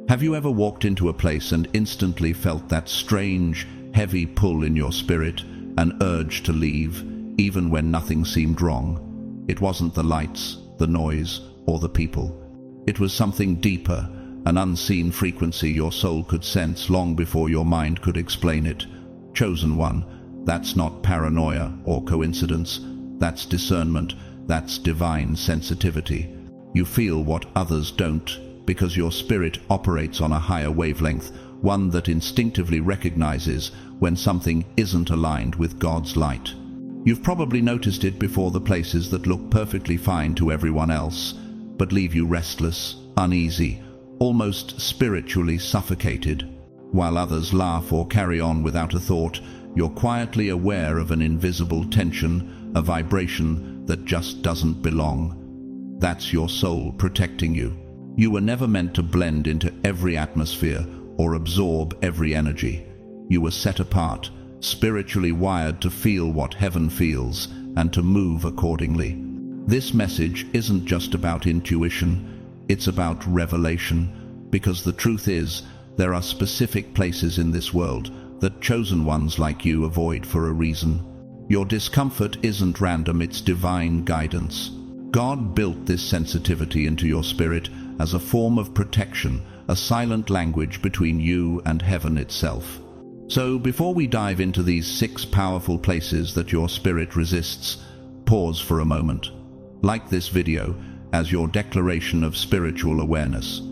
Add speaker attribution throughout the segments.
Speaker 1: Have you ever walked into a place and instantly felt that strange, heavy pull in your spirit, an urge to leave, even when nothing seemed wrong? It wasn't the lights, the noise, or the people. It was something deeper, an unseen frequency your soul could sense long before your mind could explain it. Chosen one, that's not paranoia or coincidence. That's discernment, that's divine sensitivity. You feel what others don't, because your spirit operates on a higher wavelength, one that instinctively recognizes when something isn't aligned with God's light. You've probably noticed it before: the places that look perfectly fine to everyone else, but leave you restless, uneasy, almost spiritually suffocated. While others laugh or carry on without a thought, you're quietly aware of an invisible tension, a vibration that just doesn't belong. That's your soul protecting you. You were never meant to blend into every atmosphere or absorb every energy. You were set apart, spiritually wired to feel what heaven feels and to move accordingly. This message isn't just about intuition, it's about revelation, because the truth is, there are specific places in this world that chosen ones like you avoid for a reason. Your discomfort isn't random, it's divine guidance. God built this sensitivity into your spirit as a form of protection, a silent language between you and heaven itself. So before we dive into these 6 powerful places that your spirit resists, pause for a moment. Like this video as your declaration of spiritual awareness.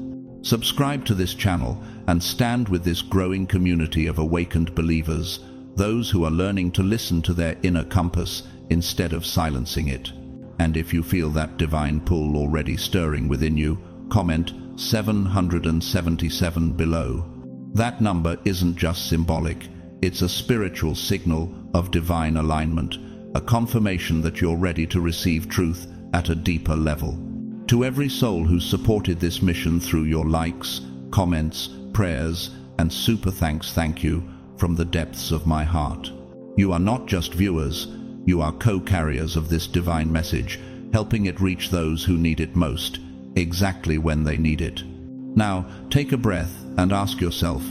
Speaker 1: Subscribe to this channel and stand with this growing community of awakened believers, those who are learning to listen to their inner compass instead of silencing it. And if you feel that divine pull already stirring within you, comment 777 below. That number isn't just symbolic, it's a spiritual signal of divine alignment, a confirmation that you're ready to receive truth at a deeper level. To every soul who's supported this mission through your likes, comments, prayers, and super thanks, thank you from the depths of my heart. You are not just viewers, you are co-carriers of this divine message, helping it reach those who need it most, exactly when they need it. Now, take a breath and ask yourself,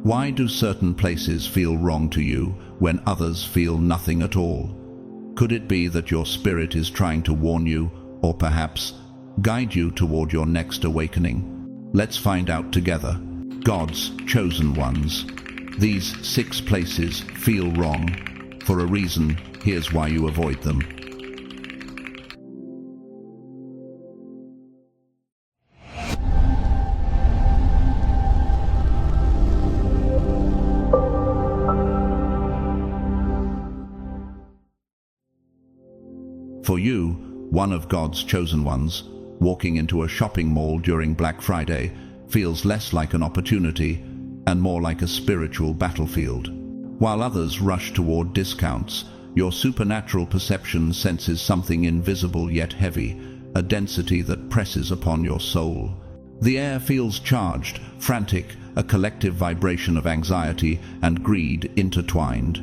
Speaker 1: why do certain places feel wrong to you when others feel nothing at all? Could it be that your spirit is trying to warn you, or perhaps guide you toward your next awakening? Let's find out together. God's chosen ones. These 6 places feel wrong. For a reason, here's why you avoid them. For you, one of God's chosen ones, walking into a shopping mall during Black Friday feels less like an opportunity and more like a spiritual battlefield. While others rush toward discounts, your supernatural perception senses something invisible yet heavy, a density that presses upon your soul. The air feels charged, frantic, a collective vibration of anxiety and greed intertwined.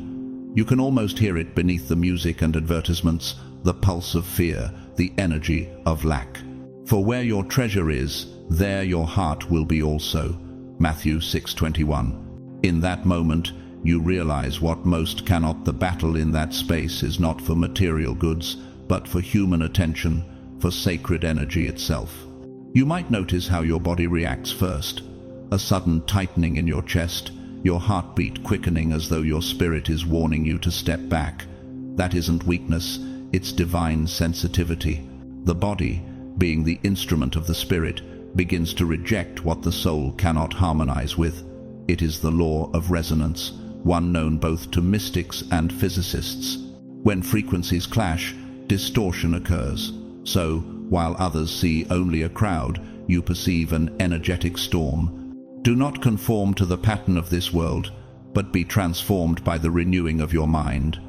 Speaker 1: You can almost hear it beneath the music and advertisements, the pulse of fear, the energy of lack. For where your treasure is, there your heart will be also. Matthew 6:21. In that moment, you realize what most cannot. The battle in that space is not for material goods, but for human attention, for sacred energy itself. You might notice how your body reacts first. A sudden tightening in your chest, your heartbeat quickening as though your spirit is warning you to step back. That isn't weakness, it's divine sensitivity. The body, being the instrument of the spirit, begins to reject what the soul cannot harmonize with. It is the law of resonance, one known both to mystics and physicists. When frequencies clash, distortion occurs. So, while others see only a crowd, you perceive an energetic storm. Do not conform to the pattern of this world, but be transformed by the renewing of your mind.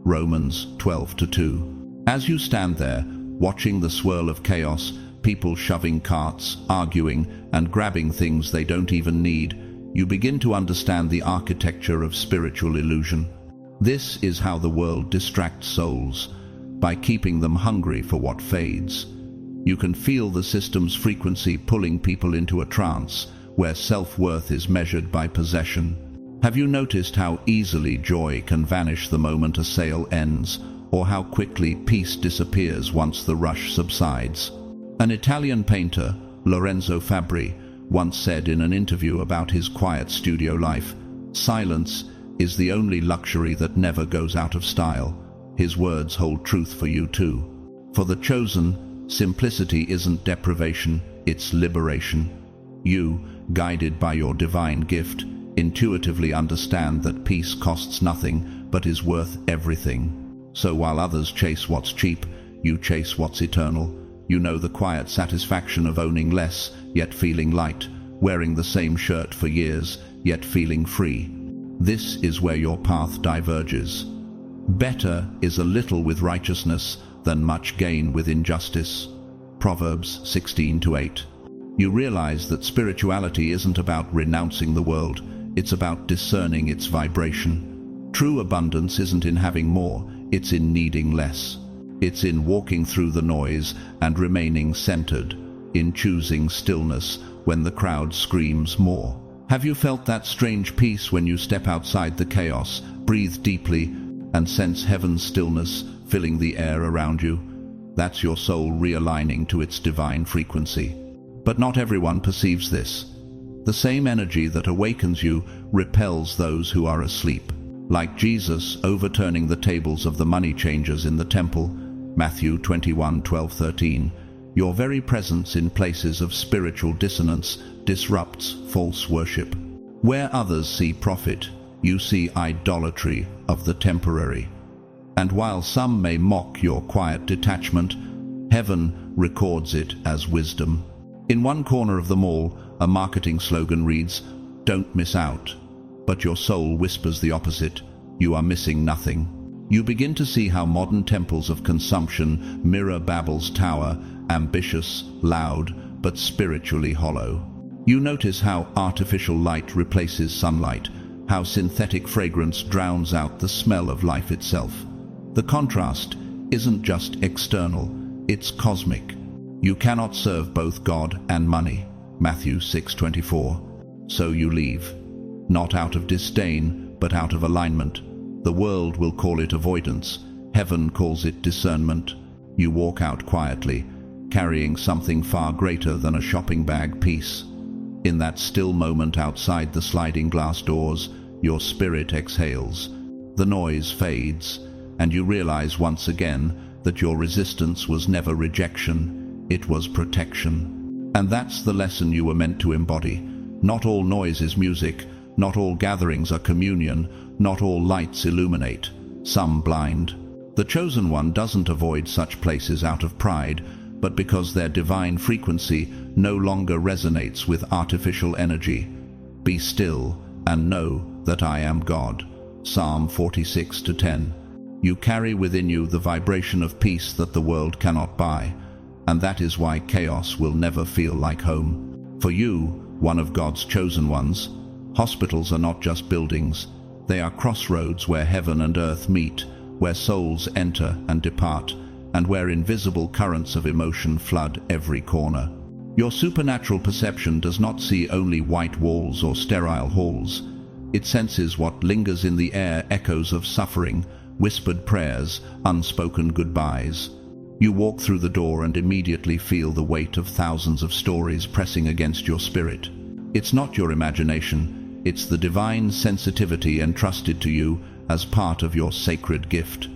Speaker 1: Romans 12:2. As you stand there, watching the swirl of chaos, people shoving carts, arguing, and grabbing things they don't even need, you begin to understand the architecture of spiritual illusion. This is how the world distracts souls, by keeping them hungry for what fades. You can feel the system's frequency pulling people into a trance, where self-worth is measured by possession. Have you noticed how easily joy can vanish the moment a sale ends, or how quickly peace disappears once the rush subsides? An Italian painter, Lorenzo Fabbri, once said in an interview about his quiet studio life, "Silence is the only luxury that never goes out of style." His words hold truth for you too. For the chosen, simplicity isn't deprivation, it's liberation. You, guided by your divine gift, intuitively understand that peace costs nothing but is worth everything. So while others chase what's cheap, you chase what's eternal. You know the quiet satisfaction of owning less, yet feeling light, wearing the same shirt for years, yet feeling free. This is where your path diverges. Better is a little with righteousness than much gain with injustice. Proverbs 16:8. You realize that spirituality isn't about renouncing the world, it's about discerning its vibration. True abundance isn't in having more, it's in needing less. It's in walking through the noise and remaining centered, in choosing stillness when the crowd screams more. Have you felt that strange peace when you step outside the chaos, breathe deeply, and sense heaven's stillness filling the air around you? That's your soul realigning to its divine frequency. But not everyone perceives this. The same energy that awakens you repels those who are asleep. Like Jesus overturning the tables of the money changers in the temple, Matthew 21:12-13, your very presence in places of spiritual dissonance disrupts false worship. Where others see profit, you see idolatry of the temporary. And while some may mock your quiet detachment, heaven records it as wisdom. In one corner of the mall, a marketing slogan reads, "Don't miss out." But your soul whispers the opposite, "You are missing nothing." You begin to see how modern temples of consumption mirror Babel's tower, ambitious, loud, but spiritually hollow. You notice how artificial light replaces sunlight, how synthetic fragrance drowns out the smell of life itself. The contrast isn't just external, it's cosmic. You cannot serve both God and money, Matthew 6:24. So you leave, not out of disdain, but out of alignment. The world will call it avoidance, heaven calls it discernment. You walk out quietly, carrying something far greater than a shopping bag piece. In that still moment outside the sliding glass doors, your spirit exhales. The noise fades, and you realize once again that your resistance was never rejection, it was protection. And that's the lesson you were meant to embody. Not all noise is music, not all gatherings are communion, not all lights illuminate, some blind. The chosen one doesn't avoid such places out of pride, but because their divine frequency no longer resonates with artificial energy. Be still and know that I am God. Psalm 46:10. You carry within you the vibration of peace that the world cannot buy, and that is why chaos will never feel like home. For you, one of God's chosen ones, hospitals are not just buildings, they are crossroads where heaven and earth meet, where souls enter and depart, and where invisible currents of emotion flood every corner. Your supernatural perception does not see only white walls or sterile halls. It senses what lingers in the air, echoes of suffering, whispered prayers, unspoken goodbyes. You walk through the door and immediately feel the weight of thousands of stories pressing against your spirit. It's not your imagination, it's the divine sensitivity entrusted to you as part of your sacred gift.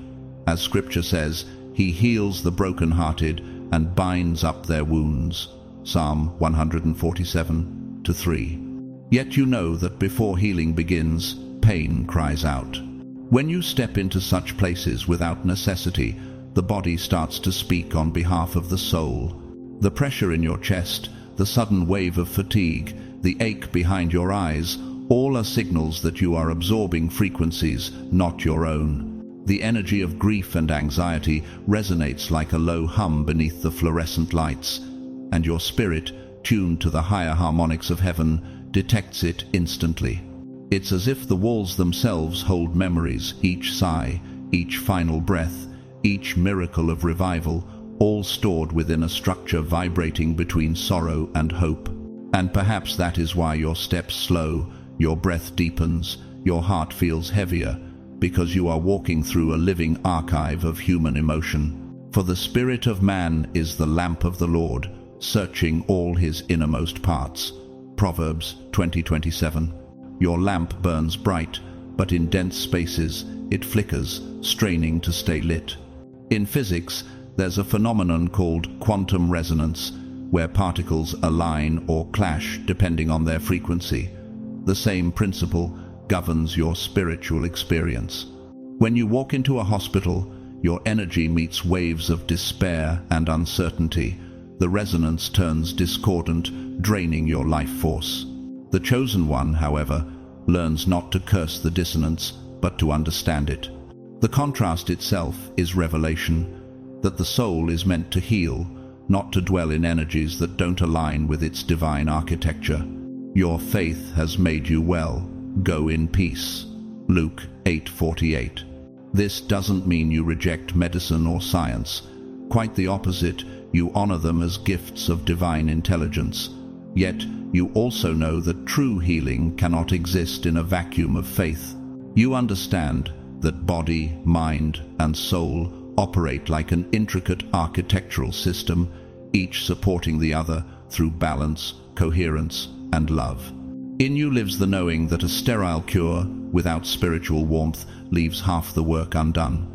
Speaker 1: As Scripture says, He heals the brokenhearted and binds up their wounds. Psalm 147:3. Yet you know that before healing begins, pain cries out. When you step into such places without necessity, the body starts to speak on behalf of the soul. The pressure in your chest, the sudden wave of fatigue, the ache behind your eyes, all are signals that you are absorbing frequencies not your own. The energy of grief and anxiety resonates like a low hum beneath the fluorescent lights, and your spirit, tuned to the higher harmonics of heaven, detects it instantly. It's as if the walls themselves hold memories, each sigh, each final breath, each miracle of revival, all stored within a structure vibrating between sorrow and hope. And perhaps that is why your steps slow, your breath deepens, your heart feels heavier, because you are walking through a living archive of human emotion. For the spirit of man is the lamp of the Lord, searching all his innermost parts. Proverbs 20:27. Your lamp burns bright, but in dense spaces it flickers, straining to stay lit. In physics, there's a phenomenon called quantum resonance, where particles align or clash depending on their frequency. The same principle governs your spiritual experience. When you walk into a hospital, your energy meets waves of despair and uncertainty. The resonance turns discordant, draining your life force. The chosen one, however, learns not to curse the dissonance, but to understand it. The contrast itself is revelation, that the soul is meant to heal, not to dwell in energies that don't align with its divine architecture. Your faith has made you well. Go in peace. Luke 8:48. This doesn't mean you reject medicine or science. Quite the opposite, you honor them as gifts of divine intelligence. Yet, you also know that true healing cannot exist in a vacuum of faith. You understand that body, mind, and soul operate like an intricate architectural system, each supporting the other through balance, coherence, and love. In you lives the knowing that a sterile cure without spiritual warmth leaves half the work undone.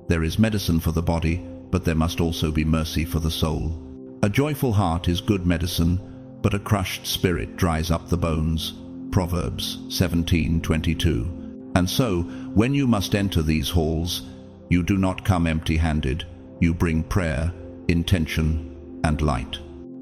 Speaker 1: There is medicine for the body, but there must also be mercy for the soul. A joyful heart is good medicine, but a crushed spirit dries up the bones. Proverbs 17:22. And so, when you must enter these halls, you do not come empty-handed. You bring prayer, intention, and light.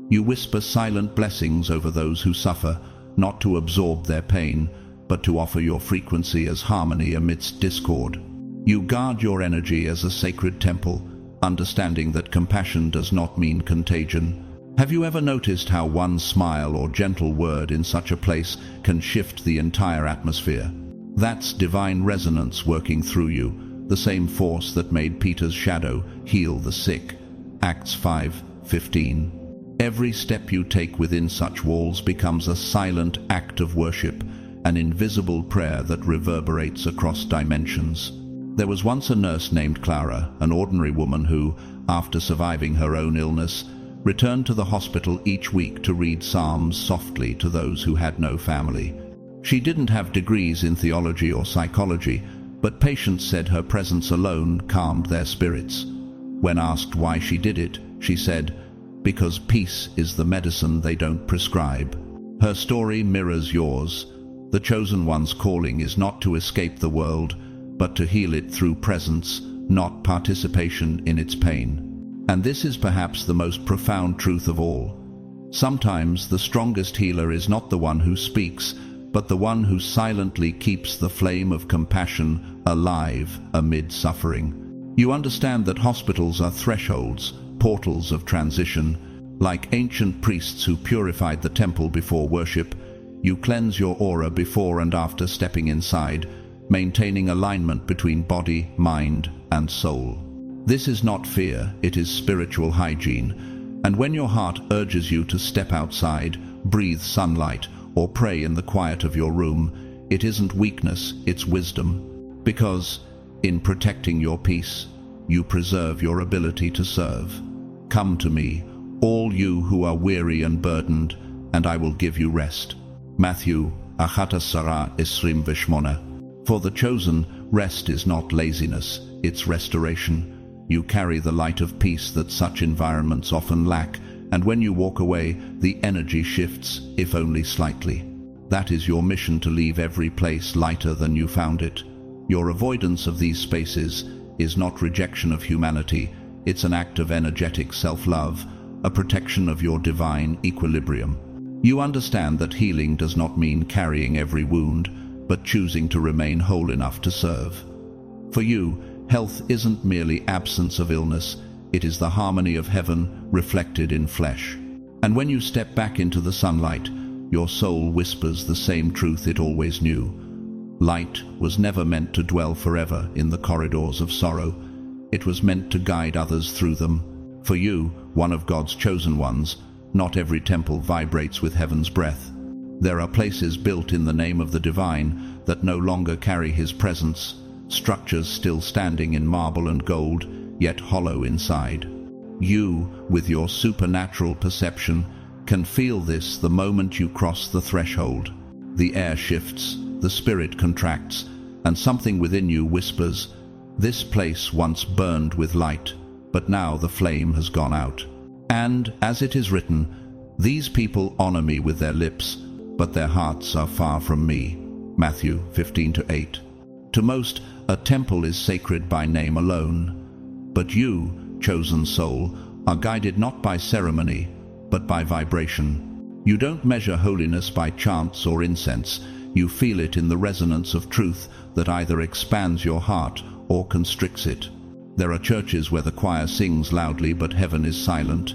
Speaker 1: You whisper silent blessings over those who suffer, not to absorb their pain, but to offer your frequency as harmony amidst discord. You guard your energy as a sacred temple, understanding that compassion does not mean contagion. Have you ever noticed how one smile or gentle word in such a place can shift the entire atmosphere? That's divine resonance working through you, the same force that made Peter's shadow heal the sick. Acts 5:15. Every step you take within such walls becomes a silent act of worship, an invisible prayer that reverberates across dimensions. There was once a nurse named Clara, an ordinary woman who, after surviving her own illness, returned to the hospital each week to read psalms softly to those who had no family. She didn't have degrees in theology or psychology, but patients said her presence alone calmed their spirits. When asked why she did it, she said, "Because peace is the medicine they don't prescribe." Her story mirrors yours. The chosen one's calling is not to escape the world, but to heal it through presence, not participation in its pain. And this is perhaps the most profound truth of all. Sometimes the strongest healer is not the one who speaks, but the one who silently keeps the flame of compassion alive amid suffering. You understand that hospitals are thresholds, portals of transition. Like ancient priests who purified the temple before worship, you cleanse your aura before and after stepping inside, maintaining alignment between body, mind, and soul. This is not fear, it is spiritual hygiene. And when your heart urges you to step outside, breathe sunlight, or pray in the quiet of your room, it isn't weakness, it's wisdom. Because, in protecting your peace, you preserve your ability to serve. Come to me, all you who are weary and burdened, and I will give you rest. Matthew 11:28. For the chosen, rest is not laziness, it's restoration. You carry the light of peace that such environments often lack, and when you walk away, the energy shifts, if only slightly. That is your mission, to leave every place lighter than you found it. Your avoidance of these spaces is not rejection of humanity, it's an act of energetic self-love, a protection of your divine equilibrium. You understand that healing does not mean carrying every wound, but choosing to remain whole enough to serve. For you, health isn't merely absence of illness, it is the harmony of heaven reflected in flesh. And when you step back into the sunlight, your soul whispers the same truth it always knew. Light was never meant to dwell forever in the corridors of sorrow. It was meant to guide others through them. For you, one of God's chosen ones, Not every temple vibrates with heaven's breath. There are places built in the name of the divine that no longer carry his presence, structures still standing in marble and gold, yet hollow inside. You, with your supernatural perception, can feel this the moment you cross the threshold. The air shifts, the spirit contracts, and something within you whispers, "This place once burned with light, but now the flame has gone out." And, as it is written, "These people honor me with their lips, but their hearts are far from me." Matthew 15:8. To most, a temple is sacred by name alone. But you, chosen soul, are guided not by ceremony, but by vibration. You don't measure holiness by chants or incense. You feel it in the resonance of truth that either expands your heart or constricts it. There are churches where the choir sings loudly but heaven is silent,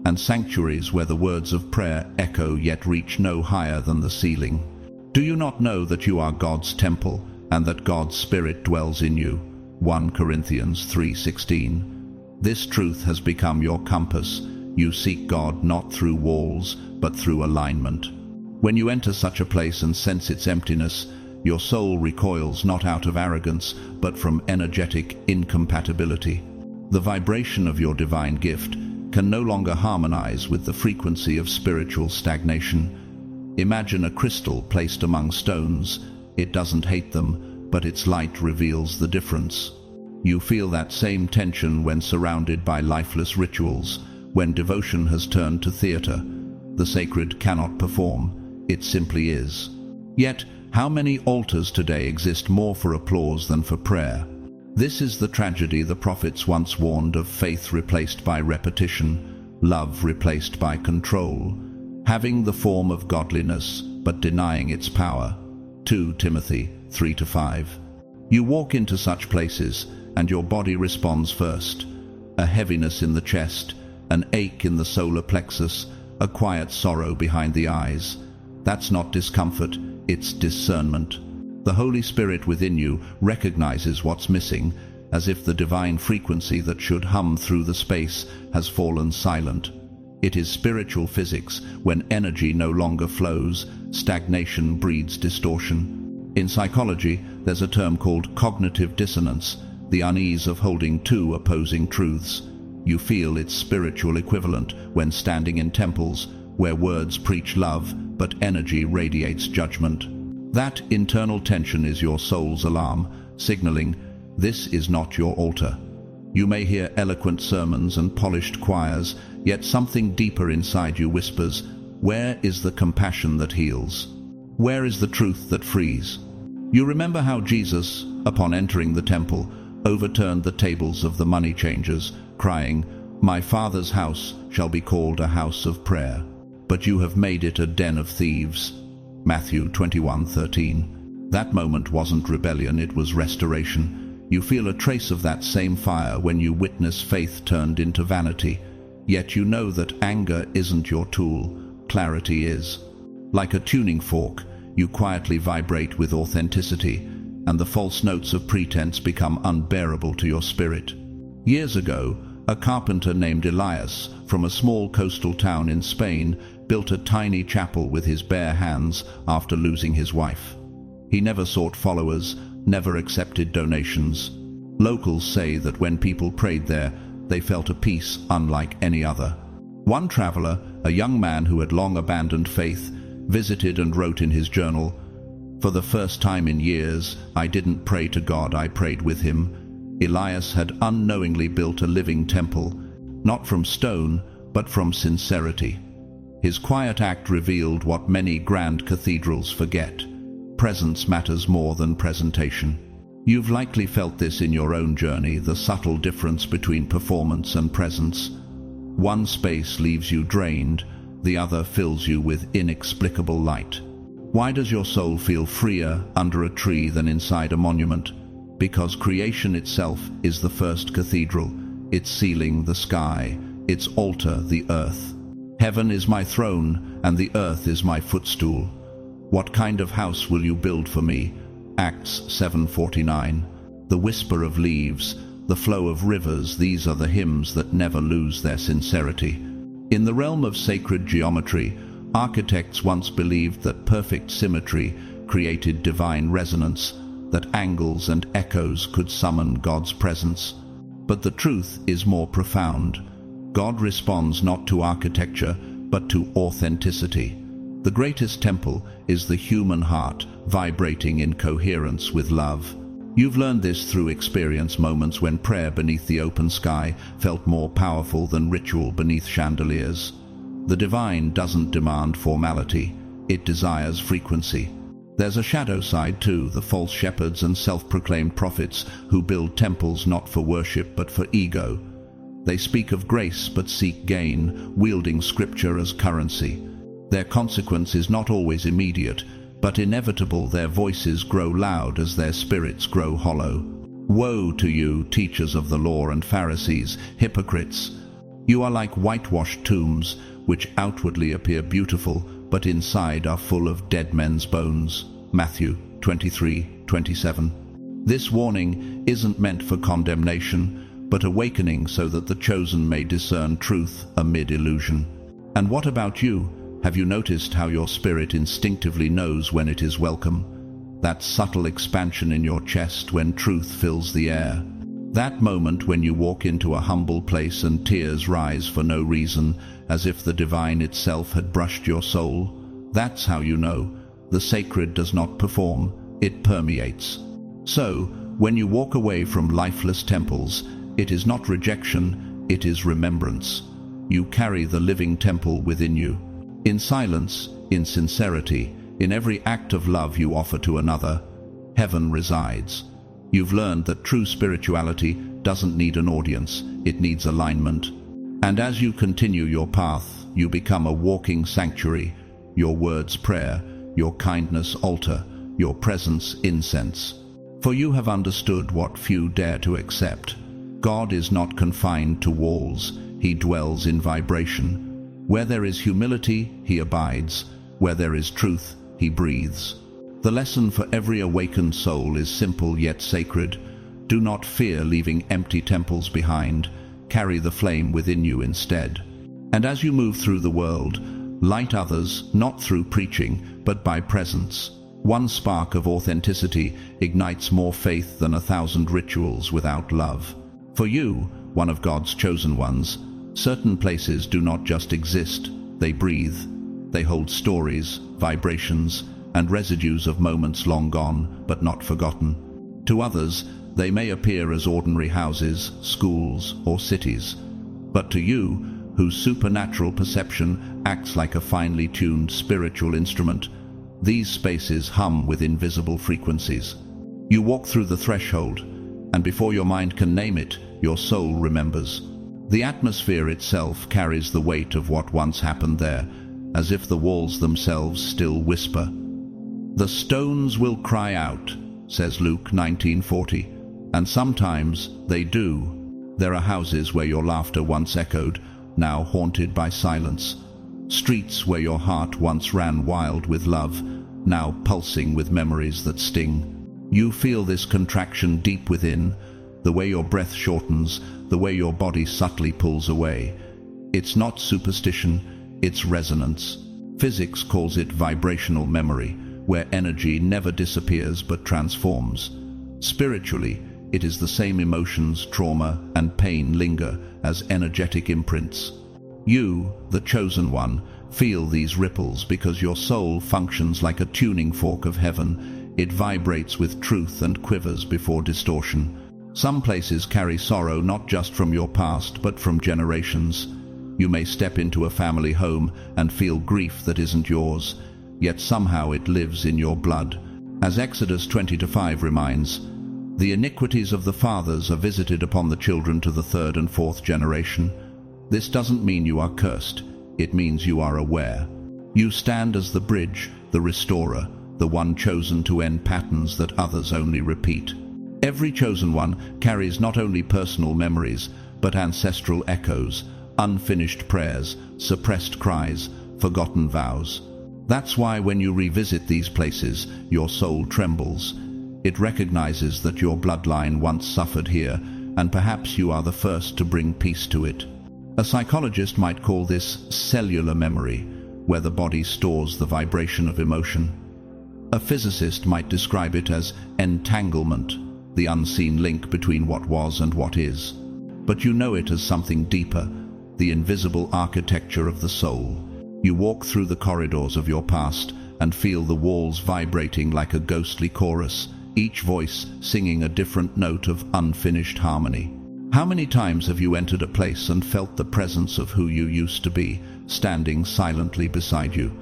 Speaker 1: and sanctuaries where the words of prayer echo yet reach no higher than the ceiling. Do you not know that you are God's temple and that God's Spirit dwells in you? 1 Corinthians 3:16. This truth has become your compass. You seek God not through walls, but through alignment. When you enter such a place and sense its emptiness, your soul recoils not out of arrogance, but from energetic incompatibility. The vibration of your divine gift can no longer harmonize with the frequency of spiritual stagnation. Imagine a crystal placed among stones. It doesn't hate them, but its light reveals the difference. You feel that same tension when surrounded by lifeless rituals, when devotion has turned to theater. The sacred cannot perform, it simply is. Yet, how many altars today exist more for applause than for prayer? This is the tragedy the prophets once warned of: faith replaced by repetition, love replaced by control, having the form of godliness but denying its power. 2 Timothy 3-5. You walk into such places and your body responds first. A heaviness in the chest, an ache in the solar plexus, a quiet sorrow behind the eyes. That's not discomfort, it's discernment. The Holy Spirit within you recognizes what's missing, as if the divine frequency that should hum through the space has fallen silent. It is spiritual physics. When energy no longer flows, stagnation breeds distortion. In psychology, there's a term called cognitive dissonance, the unease of holding two opposing truths. You feel its spiritual equivalent when standing in temples where words preach love, but energy radiates judgment. That internal tension is your soul's alarm, signaling, this is not your altar. You may hear eloquent sermons and polished choirs, yet something deeper inside you whispers, where is the compassion that heals? Where is the truth that frees? You remember how Jesus, upon entering the temple, overturned the tables of the money changers, crying, "My Father's house shall be called a house of prayer, but you have made it a den of thieves." Matthew 21:13. That moment wasn't rebellion, it was restoration. You feel a trace of that same fire when you witness faith turned into vanity. Yet you know that anger isn't your tool, clarity is. Like a tuning fork, you quietly vibrate with authenticity, and the false notes of pretense become unbearable to your spirit. Years ago, a carpenter named Elias from a small coastal town in Spain built a tiny chapel with his bare hands after losing his wife. He never sought followers, never accepted donations. Locals say that when people prayed there, they felt a peace unlike any other. One traveler, a young man who had long abandoned faith, visited and wrote in his journal, "For the first time in years, I didn't pray to God, I prayed with him." Elias had unknowingly built a living temple, not from stone, but from sincerity. His quiet act revealed what many grand cathedrals forget. Presence matters more than presentation. You've likely felt this in your own journey, the subtle difference between performance and presence. One space leaves you drained, the other fills you with inexplicable light. Why does your soul feel freer under a tree than inside a monument? Because creation itself is the first cathedral, its ceiling the sky, its altar the earth. Heaven is my throne, and the earth is my footstool. What kind of house will you build for me? Acts 7:49. The whisper of leaves, the flow of rivers, these are the hymns that never lose their sincerity. In the realm of sacred geometry, architects once believed that perfect symmetry created divine resonance, that angles and echoes could summon God's presence. But the truth is more profound. God responds not to architecture, but to authenticity. The greatest temple is the human heart, vibrating in coherence with love. You've learned this through experience, moments when prayer beneath the open sky felt more powerful than ritual beneath chandeliers. The divine doesn't demand formality, it desires frequency. There's a shadow side too, the false shepherds and self-proclaimed prophets who build temples not for worship but for ego. They speak of grace but seek gain, wielding scripture as currency. Their consequence is not always immediate, but inevitable. Their voices grow loud as their spirits grow hollow. Woe to you, teachers of the law and Pharisees, hypocrites! You are like whitewashed tombs, which outwardly appear beautiful, but inside are full of dead men's bones. Matthew 23:27. This warning isn't meant for condemnation, but awakening so that the chosen may discern truth amid illusion. And what about you? Have you noticed how your spirit instinctively knows when it is welcome? That subtle expansion in your chest when truth fills the air. That moment when you walk into a humble place and tears rise for no reason, as if the divine itself had brushed your soul. That's how you know. The sacred does not perform, it permeates. So, when you walk away from lifeless temples, it is not rejection, it is remembrance. You carry the living temple within you. In silence, in sincerity, in every act of love you offer to another, heaven resides. You've learned that true spirituality doesn't need an audience, it needs alignment. And as you continue your path, you become a walking sanctuary, your words prayer, your kindness altar, your presence incense. For you have understood what few dare to accept. God is not confined to walls, he dwells in vibration. Where there is humility, he abides. Where there is truth, he breathes. The lesson for every awakened soul is simple yet sacred. Do not fear leaving empty temples behind. Carry the flame within you instead. And as you move through the world, light others not through preaching, but by presence. One spark of authenticity ignites more faith than 1,000 rituals without love. For you, one of God's chosen ones, certain places do not just exist, they breathe. They hold stories, vibrations, and residues of moments long gone, but not forgotten. To others, they may appear as ordinary houses, schools, or cities. But to you, whose supernatural perception acts like a finely tuned spiritual instrument, these spaces hum with invisible frequencies. You walk through the threshold, and before your mind can name it, your soul remembers. The atmosphere itself carries the weight of what once happened there, as if the walls themselves still whisper. The stones will cry out, says Luke 19:40, and sometimes they do. There are houses where your laughter once echoed, now haunted by silence. Streets where your heart once ran wild with love, now pulsing with memories that sting. You feel this contraction deep within, the way your breath shortens, the way your body subtly pulls away. It's not superstition, it's resonance. Physics calls it vibrational memory, where energy never disappears but transforms. Spiritually, it is the same emotions, trauma, and pain linger as energetic imprints. You, the chosen one, feel these ripples because your soul functions like a tuning fork of heaven. It vibrates with truth and quivers before distortion. Some places carry sorrow not just from your past, but from generations. You may step into a family home and feel grief that isn't yours, yet somehow it lives in your blood. As Exodus 20:5 reminds, the iniquities of the fathers are visited upon the children to the 3rd and 4th generation. This doesn't mean you are cursed, it means you are aware. You stand as the bridge, the restorer, the one chosen to end patterns that others only repeat. Every chosen one carries not only personal memories, but ancestral echoes, unfinished prayers, suppressed cries, forgotten vows. That's why when you revisit these places, your soul trembles. It recognizes that your bloodline once suffered here, and perhaps you are the first to bring peace to it. A psychologist might call this cellular memory, where the body stores the vibration of emotion. A physicist might describe it as entanglement, the unseen link between what was and what is. But you know it as something deeper, the invisible architecture of the soul. You walk through the corridors of your past and feel the walls vibrating like a ghostly chorus, each voice singing a different note of unfinished harmony. How many times have you entered a place and felt the presence of who you used to be, standing silently beside you?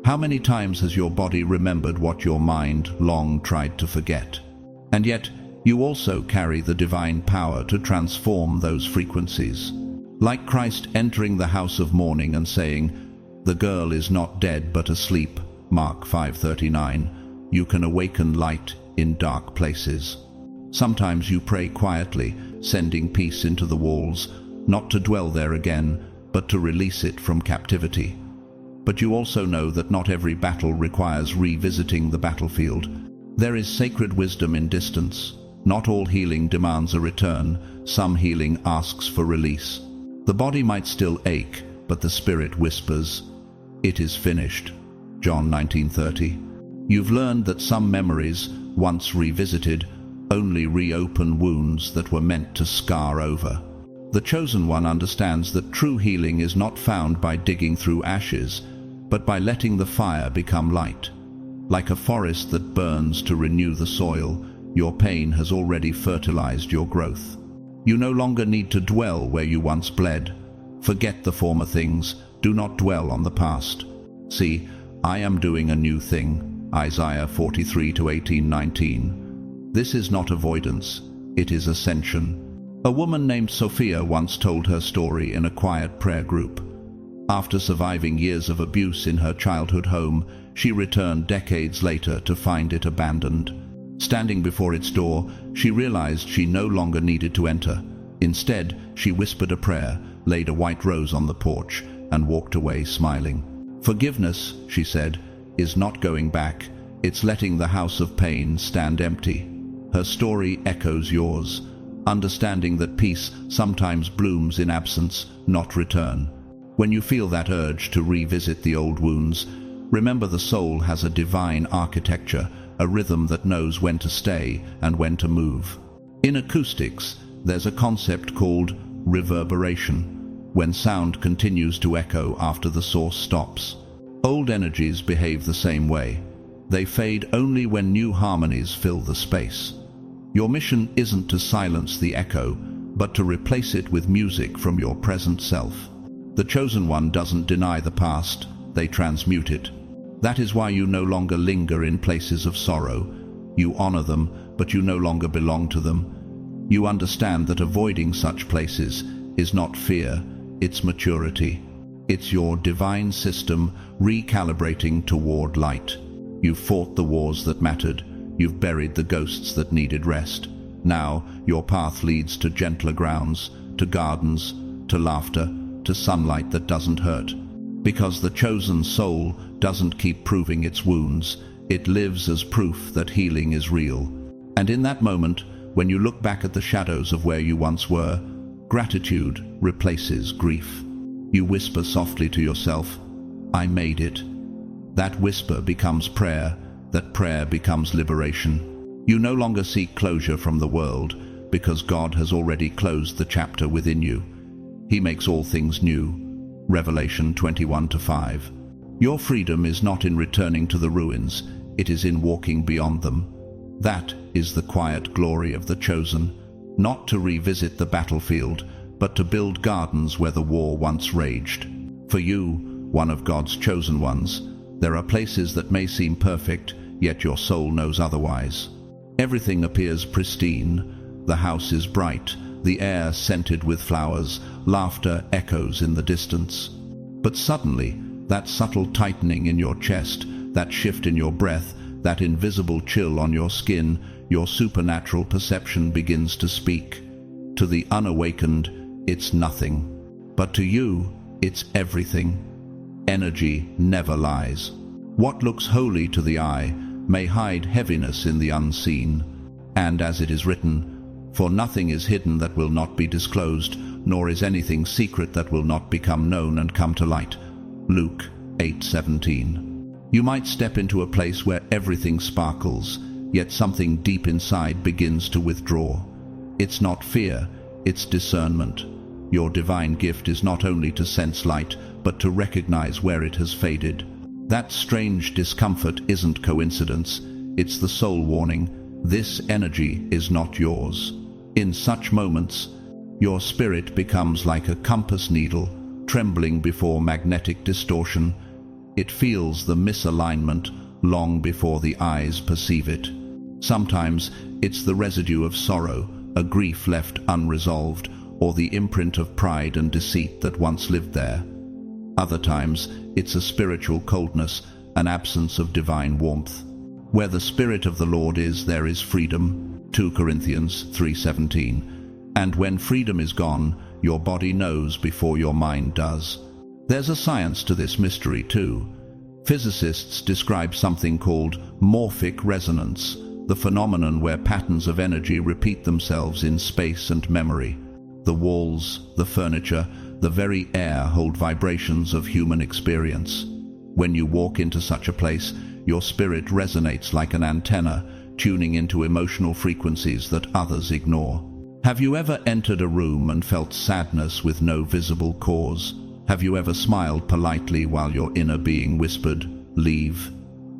Speaker 1: How many times has your body remembered what your mind long tried to forget? And yet, you also carry the divine power to transform those frequencies. Like Christ entering the house of mourning and saying, "The girl is not dead but asleep," Mark 5:39, you can awaken light in dark places. Sometimes you pray quietly, sending peace into the walls, not to dwell there again, but to release it from captivity. But you also know that not every battle requires revisiting the battlefield. There is sacred wisdom in distance. Not all healing demands a return. Some healing asks for release. The body might still ache, but the spirit whispers, "It is finished." John 19:30. You've learned that some memories, once revisited, only reopen wounds that were meant to scar over. The chosen one understands that true healing is not found by digging through ashes, but by letting the fire become light. Like a forest that burns to renew the soil, your pain has already fertilized your growth. You no longer need to dwell where you once bled. Forget the former things. Do not dwell on the past. See, I am doing a new thing. Isaiah 43:18-19. This is not avoidance, it is ascension. A woman named Sophia once told her story in a quiet prayer group. After surviving years of abuse in her childhood home, she returned decades later to find it abandoned. Standing before its door, she realized she no longer needed to enter. Instead, she whispered a prayer, laid a white rose on the porch, and walked away smiling. "Forgiveness," she said, "is not going back. It's letting the house of pain stand empty." Her story echoes yours, understanding that peace sometimes blooms in absence, not return. When you feel that urge to revisit the old wounds, remember the soul has a divine architecture, a rhythm that knows when to stay and when to move. In acoustics, there's a concept called reverberation, when sound continues to echo after the source stops. Old energies behave the same way. They fade only when new harmonies fill the space. Your mission isn't to silence the echo, but to replace it with music from your present self. The chosen one doesn't deny the past, they transmute it. That is why you no longer linger in places of sorrow. You honor them, but you no longer belong to them. You understand that avoiding such places is not fear, it's maturity. It's your divine system recalibrating toward light. You've fought the wars that mattered. You've buried the ghosts that needed rest. Now your path leads to gentler grounds, to gardens, to laughter, to sunlight that doesn't hurt. Because the chosen soul doesn't keep proving its wounds, it lives as proof that healing is real. And in that moment, when you look back at the shadows of where you once were, gratitude replaces grief. You whisper softly to yourself, "I made it." That whisper becomes prayer, that prayer becomes liberation. You no longer seek closure from the world, because God has already closed the chapter within you. He makes all things new. Revelation 21:5. Your freedom is not in returning to the ruins, it is in walking beyond them. That is the quiet glory of the chosen, not to revisit the battlefield, but to build gardens where the war once raged. For you, one of God's chosen ones, there are places that may seem perfect, yet your soul knows otherwise. Everything appears pristine. The house is bright, the air scented with flowers, laughter echoes in the distance. But suddenly, that subtle tightening in your chest, that shift in your breath, that invisible chill on your skin, your supernatural perception begins to speak. To the unawakened, it's nothing. But to you, it's everything. Energy never lies. What looks holy to the eye may hide heaviness in the unseen. And as it is written, "For nothing is hidden that will not be disclosed, nor is anything secret that will not become known and come to light. Luke 8:17. You might step into a place where everything sparkles, yet something deep inside begins to withdraw. It's not fear, it's discernment. Your divine gift is not only to sense light, but to recognize where it has faded. That strange discomfort isn't coincidence, it's the soul warning, this energy is not yours. In such moments, your spirit becomes like a compass needle, trembling before magnetic distortion. It feels the misalignment long before the eyes perceive it. Sometimes it's the residue of sorrow, a grief left unresolved, or the imprint of pride and deceit that once lived there. Other times, it's a spiritual coldness, an absence of divine warmth. Where the Spirit of the Lord is, there is freedom. 2 Corinthians 3:17. And when freedom is gone, your body knows before your mind does. There's a science to this mystery too. Physicists describe something called morphic resonance, the phenomenon where patterns of energy repeat themselves in space and memory. The walls, the furniture, the very air hold vibrations of human experience. When you walk into such a place, your spirit resonates like an antenna, tuning into emotional frequencies that others ignore. Have you ever entered a room and felt sadness with no visible cause? Have you ever smiled politely while your inner being whispered, "Leave"?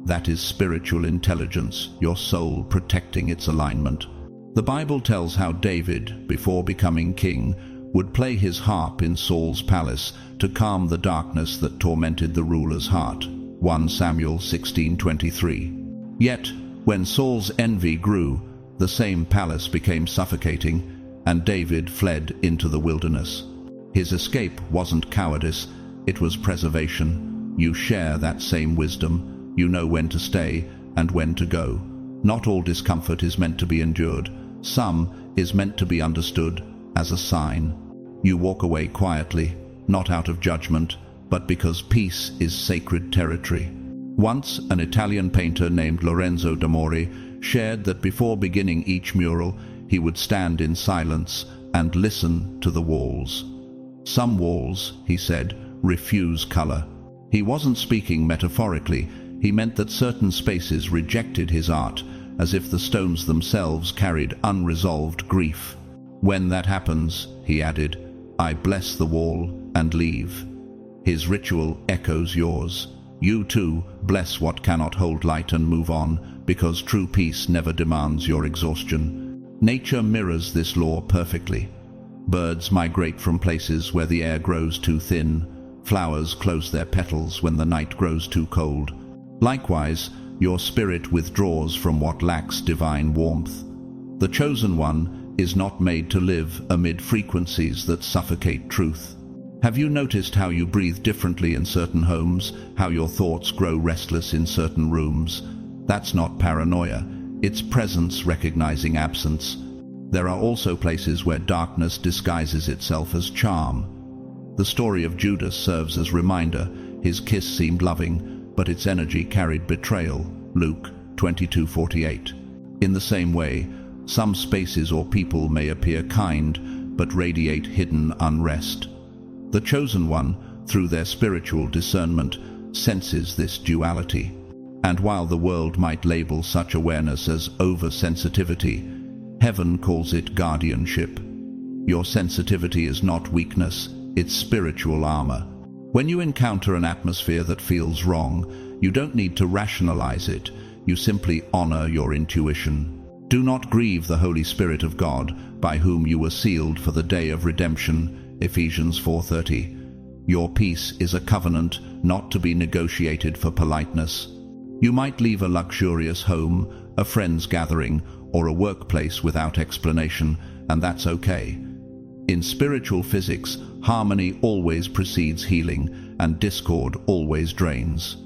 Speaker 1: That is spiritual intelligence, your soul protecting its alignment. The Bible tells how David, before becoming king, would play his harp in Saul's palace to calm the darkness that tormented the ruler's heart. 1 Samuel 16:23. Yet, when Saul's envy grew, the same palace became suffocating, and David fled into the wilderness. His escape wasn't cowardice, it was preservation. You share that same wisdom. You know when to stay and when to go. Not all discomfort is meant to be endured. Some is meant to be understood as a sign. You walk away quietly, not out of judgment, but because peace is sacred territory. Once, an Italian painter named Lorenzo d'Amore shared that before beginning each mural, he would stand in silence and listen to the walls. Some walls, he said, refuse color. He wasn't speaking metaphorically. He meant that certain spaces rejected his art, as if the stones themselves carried unresolved grief. When that happens, he added, I bless the wall and leave. His ritual echoes yours. You too bless what cannot hold light and move on, because true peace never demands your exhaustion. Nature mirrors this law perfectly. Birds migrate from places where the air grows too thin. Flowers close their petals when the night grows too cold. Likewise, your spirit withdraws from what lacks divine warmth. The chosen one is not made to live amid frequencies that suffocate truth. Have you noticed how you breathe differently in certain homes, how your thoughts grow restless in certain rooms? That's not paranoia, it's presence recognizing absence. There are also places where darkness disguises itself as charm. The story of Judas serves as reminder. His kiss seemed loving, but its energy carried betrayal. Luke 22:48. In the same way, some spaces or people may appear kind, but radiate hidden unrest. The chosen one, through their spiritual discernment, senses this duality. And while the world might label such awareness as oversensitivity, heaven calls it guardianship. Your sensitivity is not weakness, it's spiritual armor. When you encounter an atmosphere that feels wrong, you don't need to rationalize it. You simply honor your intuition. Do not grieve the Holy Spirit of God, by whom you were sealed for the day of redemption. Ephesians 4:30. Your peace is a covenant not to be negotiated for politeness. You might leave a luxurious home, a friend's gathering, or a workplace without explanation, and that's okay. In spiritual physics, harmony always precedes healing, and discord always drains.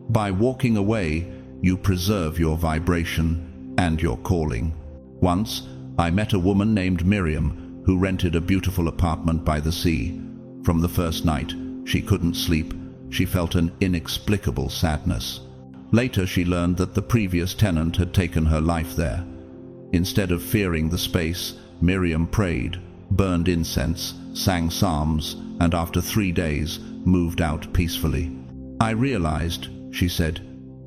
Speaker 1: By walking away, you preserve your vibration and your calling. Once, I met a woman named Miriam who rented a beautiful apartment by the sea. From the first night, she couldn't sleep. She felt an inexplicable sadness. Later, she learned that the previous tenant had taken her life there. Instead of fearing the space, Miriam prayed, burned incense, sang psalms, and after 3 days moved out peacefully. "I realized," she said,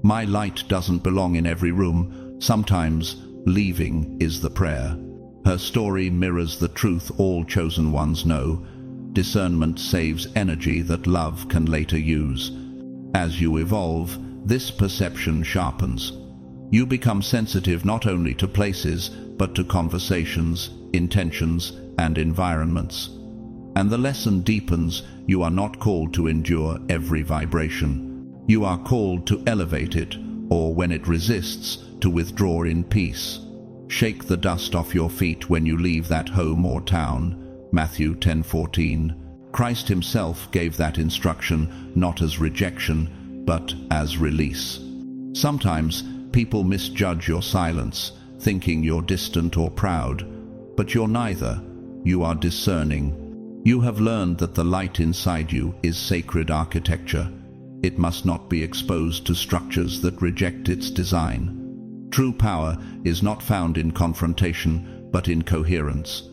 Speaker 1: "my light doesn't belong in every room. Sometimes leaving is the prayer." Her story mirrors the truth all chosen ones know. Discernment saves energy that love can later use. As you evolve, this perception sharpens. You become sensitive not only to places, but to conversations, intentions, and environments. And the lesson deepens. You are not called to endure every vibration. You are called to elevate it, or when it resists, to withdraw in peace. Shake the dust off your feet when you leave that home or town. Matthew 10:14. Christ himself gave that instruction not as rejection, but as release. Sometimes people misjudge your silence, thinking you're distant or proud, but you're neither. You are discerning. You have learned that the light inside you is sacred architecture. It must not be exposed to structures that reject its design. True power is not found in confrontation, but in coherence.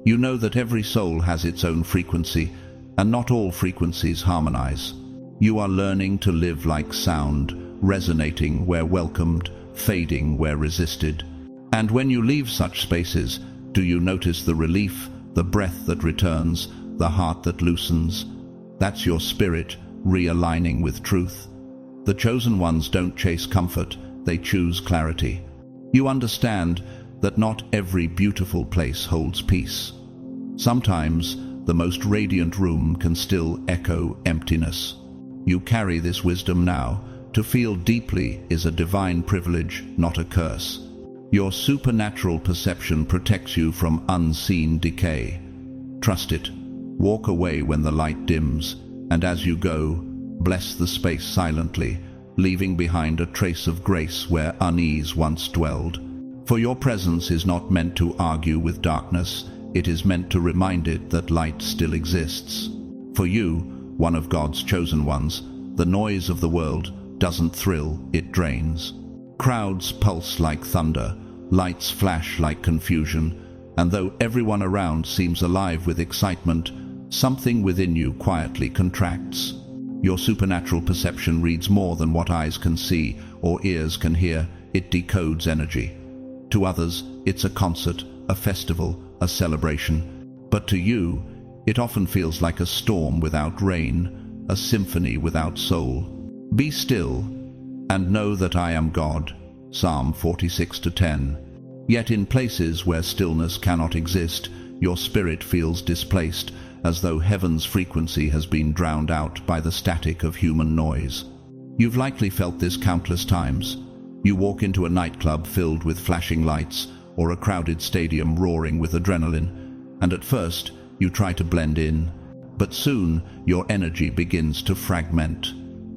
Speaker 1: You know that every soul has its own frequency, and not all frequencies harmonize. You are learning to live like sound, resonating where welcomed, fading where resisted. And when you leave such spaces, do you notice the relief, the breath that returns, the heart that loosens? That's your spirit realigning with truth. The chosen ones don't chase comfort, they choose clarity. You understand that not every beautiful place holds peace. Sometimes the most radiant room can still echo emptiness. You carry this wisdom now. To feel deeply is a divine privilege, not a curse. Your supernatural perception protects you from unseen decay. Trust it. Walk away when the light dims, and as you go, bless the space silently, leaving behind a trace of grace where unease once dwelled. For your presence is not meant to argue with darkness, it is meant to remind it that light still exists. For you, one of God's chosen ones, the noise of the world doesn't thrill, it drains. Crowds pulse like thunder, lights flash like confusion, and though everyone around seems alive with excitement, something within you quietly contracts. Your supernatural perception reads more than what eyes can see or ears can hear. It decodes energy. To others, it's a concert, a festival, a celebration. But to you, it often feels like a storm without rain, a symphony without soul. Be still and know that I am God. Psalm 46:10. Yet in places where stillness cannot exist, your spirit feels displaced, as though heaven's frequency has been drowned out by the static of human noise. You've likely felt this countless times. You walk into a nightclub filled with flashing lights, or a crowded stadium roaring with adrenaline, and at first you try to blend in. But soon your energy begins to fragment.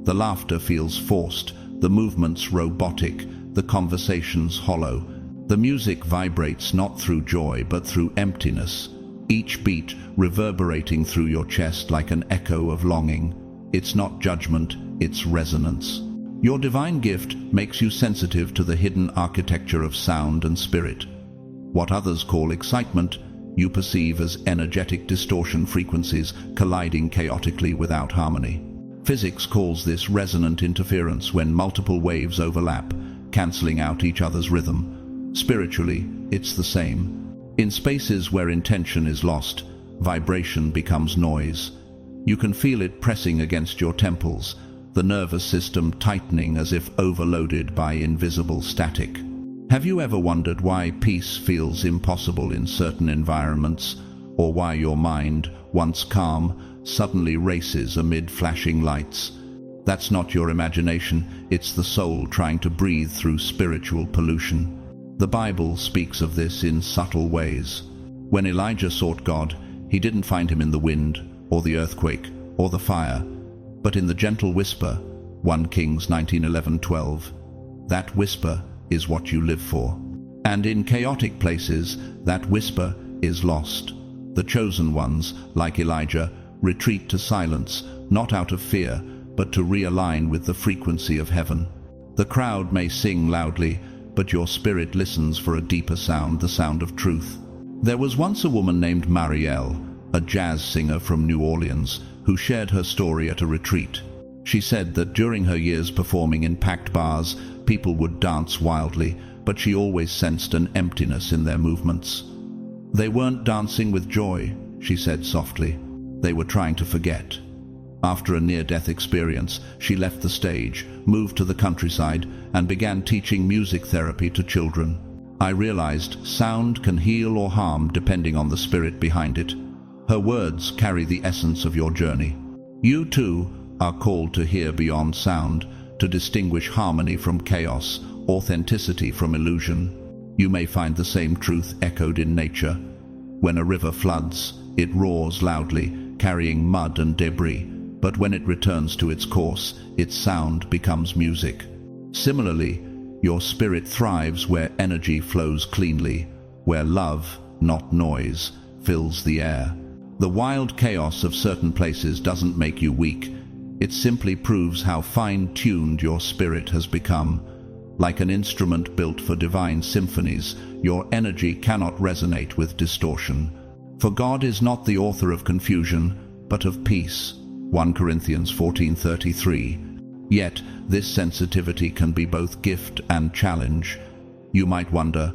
Speaker 1: The laughter feels forced, the movements robotic, the conversations hollow. The music vibrates not through joy but through emptiness, each beat reverberating through your chest like an echo of longing. It's not judgment, it's resonance. Your divine gift makes you sensitive to the hidden architecture of sound and spirit. What others call excitement, you perceive as energetic distortion frequencies colliding chaotically without harmony. Physics calls this resonant interference when multiple waves overlap, cancelling out each other's rhythm. Spiritually, it's the same. In spaces where intention is lost, vibration becomes noise. You can feel it pressing against your temples, the nervous system tightening as if overloaded by invisible static. Have you ever wondered why peace feels impossible in certain environments, or why your mind, once calm, suddenly races amid flashing lights? That's not your imagination, it's the soul trying to breathe through spiritual pollution. The Bible speaks of this in subtle ways. When Elijah sought God, he didn't find him in the wind, or the earthquake, or the fire, but in the gentle whisper, 1 Kings 19:11-12. That whisper is what you live for. And in chaotic places, that whisper is lost. The chosen ones, like Elijah, retreat to silence, not out of fear, but to realign with the frequency of heaven. The crowd may sing loudly, but your spirit listens for a deeper sound, the sound of truth. There was once a woman named Marielle, a jazz singer from New Orleans, who shared her story at a retreat. She said that during her years performing in packed bars, people would dance wildly, but she always sensed an emptiness in their movements. "They weren't dancing with joy," she said softly. "They were trying to forget." After a near-death experience, she left the stage, moved to the countryside, and began teaching music therapy to children. "I realized sound can heal or harm depending on the spirit behind it. Her words carry the essence of your journey. You too are called to hear beyond sound, to distinguish harmony from chaos, authenticity from illusion. You may find the same truth echoed in nature. When a river floods, it roars loudly, carrying mud and debris, but when it returns to its course, its sound becomes music. Similarly, your spirit thrives where energy flows cleanly, where love, not noise, fills the air. The wild chaos of certain places doesn't make you weak. It simply proves how fine-tuned your spirit has become. Like an instrument built for divine symphonies, your energy cannot resonate with distortion. For God is not the author of confusion, but of peace. 1 Corinthians 14:33. Yet, this sensitivity can be both gift and challenge. You might wonder,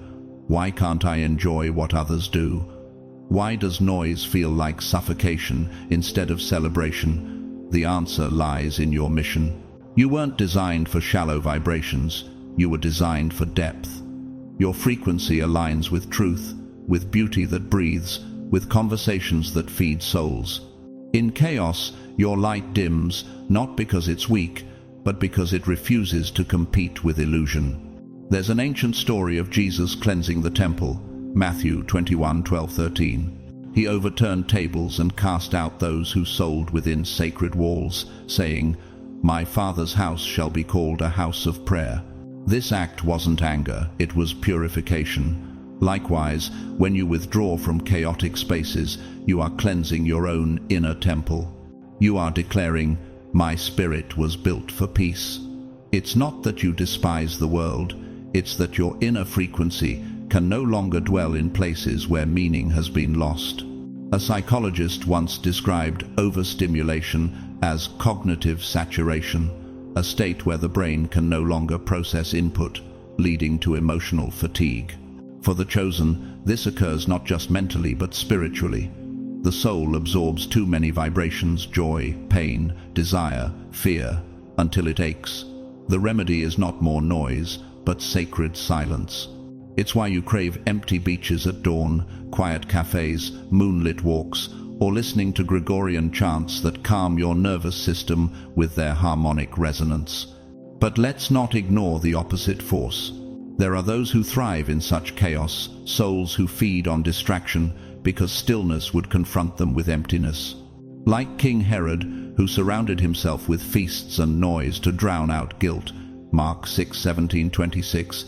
Speaker 1: why can't I enjoy what others do? Why does noise feel like suffocation instead of celebration? The answer lies in your mission. You weren't designed for shallow vibrations. You were designed for depth. Your frequency aligns with truth, with beauty that breathes, with conversations that feed souls. In chaos, your light dims, not because it's weak, but because it refuses to compete with illusion. There's an ancient story of Jesus cleansing the temple, Matthew 21:12-13. He overturned tables and cast out those who sold within sacred walls, saying, "My Father's house shall be called a house of prayer." This act wasn't anger, it was purification. Likewise, when you withdraw from chaotic spaces, you are cleansing your own inner temple. You are declaring, "My spirit was built for peace." It's not that you despise the world, it's that your inner frequency can no longer dwell in places where meaning has been lost. A psychologist once described overstimulation as cognitive saturation, a state where the brain can no longer process input, leading to emotional fatigue. For the chosen, this occurs not just mentally but spiritually. The soul absorbs too many vibrations, joy, pain, desire, fear, until it aches. The remedy is not more noise, but sacred silence. It's why you crave empty beaches at dawn, quiet cafes, moonlit walks, or listening to Gregorian chants that calm your nervous system with their harmonic resonance. But let's not ignore the opposite force. There are those who thrive in such chaos, souls who feed on distraction because stillness would confront them with emptiness. Like King Herod, who surrounded himself with feasts and noise to drown out guilt, Mark 6:17-26,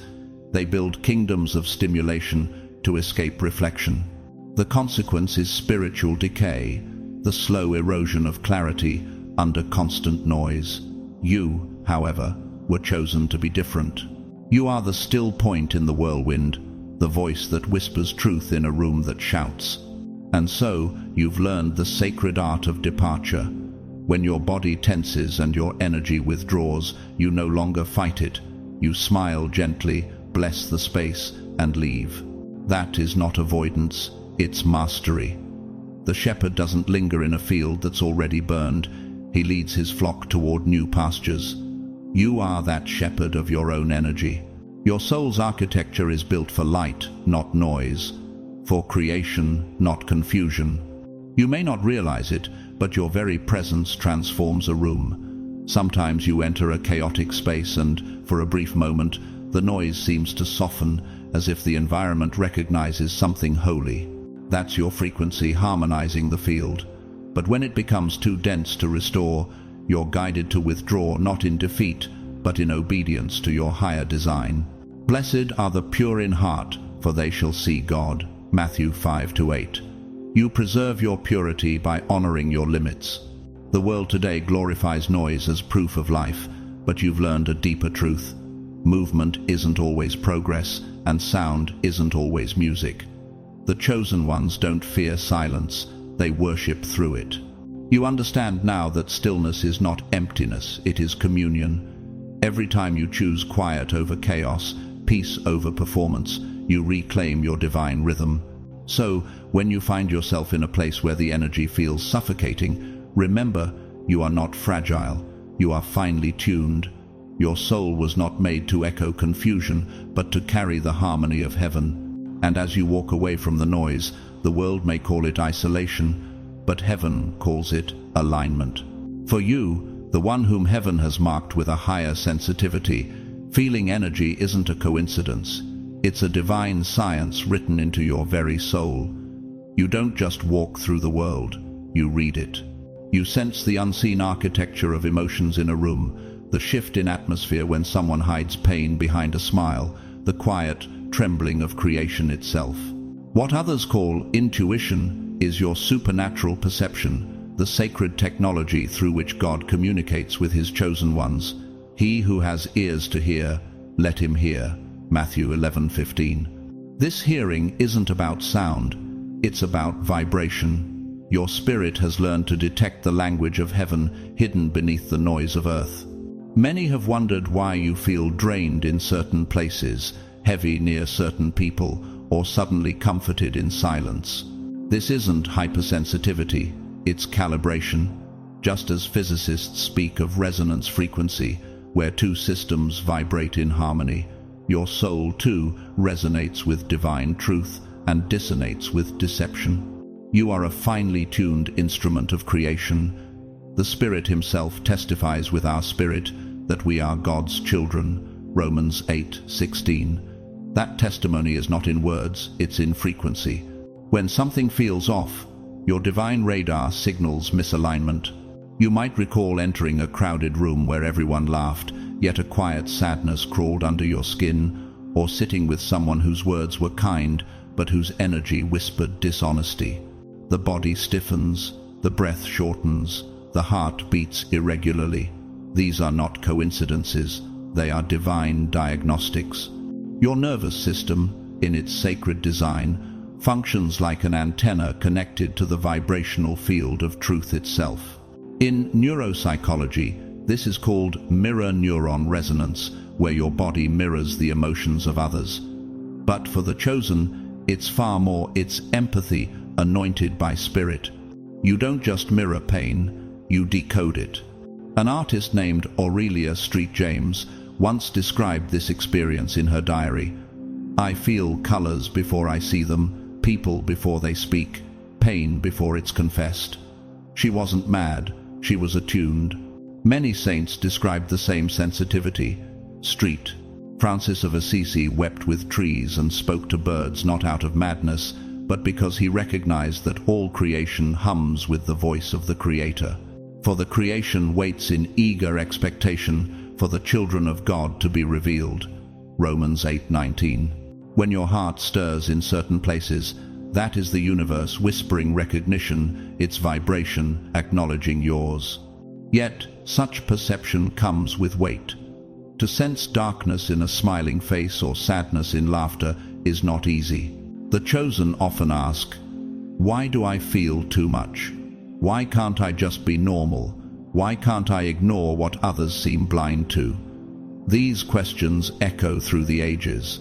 Speaker 1: they build kingdoms of stimulation to escape reflection. The consequence is spiritual decay, the slow erosion of clarity under constant noise. You, however, were chosen to be different. You are the still point in the whirlwind, the voice that whispers truth in a room that shouts. And so, you've learned the sacred art of departure. When your body tenses and your energy withdraws, you no longer fight it. You smile gently, bless the space, and leave. That is not avoidance, it's mastery. The shepherd doesn't linger in a field that's already burned. He leads his flock toward new pastures. You are that shepherd of your own energy. Your soul's architecture is built for light, not noise, for creation, not confusion. You may not realize it, but your very presence transforms a room. Sometimes you enter a chaotic space and, for a brief moment, the noise seems to soften, as if the environment recognizes something holy. That's your frequency harmonizing the field. But when it becomes too dense to restore, you're guided to withdraw not in defeat, but in obedience to your higher design. Blessed are the pure in heart, for they shall see God. Matthew 5-8. You preserve your purity by honoring your limits. The world today glorifies noise as proof of life, but you've learned a deeper truth. Movement isn't always progress, and sound isn't always music. The chosen ones don't fear silence, they worship through it. You understand now that stillness is not emptiness, it is communion. Every time you choose quiet over chaos, peace over performance, you reclaim your divine rhythm. So, when you find yourself in a place where the energy feels suffocating, remember, you are not fragile, you are finely tuned. Your soul was not made to echo confusion, but to carry the harmony of heaven. And as you walk away from the noise, the world may call it isolation, but heaven calls it alignment. For you, the one whom heaven has marked with a higher sensitivity, feeling energy isn't a coincidence. It's a divine science written into your very soul. You don't just walk through the world, you read it. You sense the unseen architecture of emotions in a room, the shift in atmosphere when someone hides pain behind a smile, the quiet trembling of creation itself. What others call intuition is your supernatural perception, the sacred technology through which God communicates with his chosen ones. He who has ears to hear, let him hear. Matthew 11:15. This hearing isn't about sound, it's about vibration. Your spirit has learned to detect the language of heaven hidden beneath the noise of earth. Many have wondered why you feel drained in certain places, heavy near certain people, or suddenly comforted in silence. This isn't hypersensitivity, it's calibration. Just as physicists speak of resonance frequency, where two systems vibrate in harmony, your soul too resonates with divine truth and dissonates with deception. You are a finely tuned instrument of creation. The Spirit himself testifies with our spirit that we are God's children. Romans 8:16. That testimony is not in words, it's in frequency. When something feels off, your divine radar signals misalignment. You might recall entering a crowded room where everyone laughed, yet a quiet sadness crawled under your skin, or sitting with someone whose words were kind, but whose energy whispered dishonesty. The body stiffens, the breath shortens, the heart beats irregularly. These are not coincidences, they are divine diagnostics. Your nervous system, in its sacred design, functions like an antenna connected to the vibrational field of truth itself. In neuropsychology, this is called mirror neuron resonance, where your body mirrors the emotions of others. But for the chosen, it's far more, it's empathy anointed by spirit. You don't just mirror pain, you decode it. An artist named Aurelia Street James once described this experience in her diary. I feel colors before I see them, people before they speak, pain before it's confessed. She wasn't mad, she was attuned. Many saints described the same sensitivity. Street. Francis of Assisi wept with trees and spoke to birds not out of madness, but because he recognized that all creation hums with the voice of the Creator. For the creation waits in eager expectation for the children of God to be revealed. Romans 8:19. When your heart stirs in certain places, that is the universe whispering recognition, its vibration acknowledging yours. Yet, such perception comes with weight. To sense darkness in a smiling face or sadness in laughter is not easy. The chosen often ask, why do I feel too much? Why can't I just be normal? Why can't I ignore what others seem blind to? These questions echo through the ages.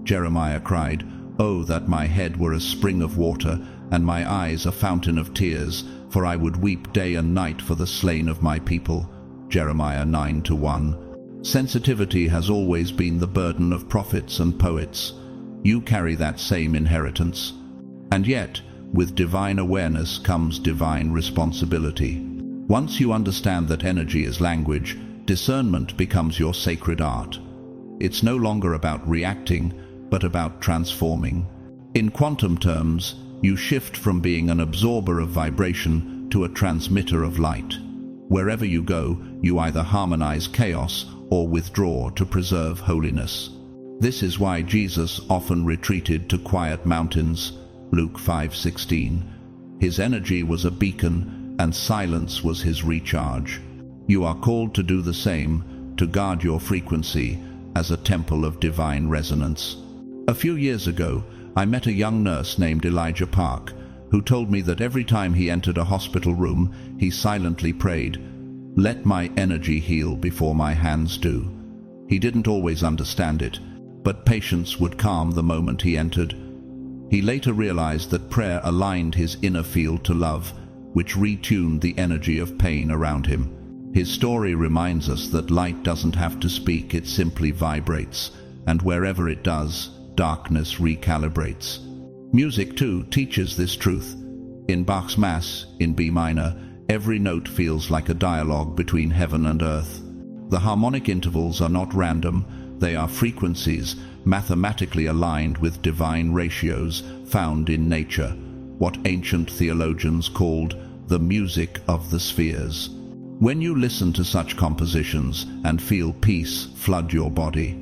Speaker 1: Jeremiah cried, "Oh, that my head were a spring of water, and my eyes a fountain of tears, for I would weep day and night for the slain of my people." Jeremiah 9:1. Sensitivity has always been the burden of prophets and poets. You carry that same inheritance. And yet, with divine awareness comes divine responsibility. Once you understand that energy is language, discernment becomes your sacred art. It's no longer about reacting, but about transforming. In quantum terms, you shift from being an absorber of vibration to a transmitter of light. Wherever you go, you either harmonize chaos or withdraw to preserve holiness. This is why Jesus often retreated to quiet mountains, Luke 5:16. His energy was a beacon, and silence was his recharge. You are called to do the same, to guard your frequency as a temple of divine resonance. A few years ago, I met a young nurse named Elijah Park, who told me that every time he entered a hospital room, he silently prayed, "Let my energy heal before my hands do." He didn't always understand it, but patience would calm the moment he entered. He later realized that prayer aligned his inner field to love, which retuned the energy of pain around him. His story reminds us that light doesn't have to speak, it simply vibrates, and wherever it does, darkness recalibrates. Music, too, teaches this truth. In Bach's Mass, in B minor, every note feels like a dialogue between heaven and earth. The harmonic intervals are not random, they are frequencies mathematically aligned with divine ratios found in nature, what ancient theologians called the music of the spheres. When you listen to such compositions and feel peace flood your body,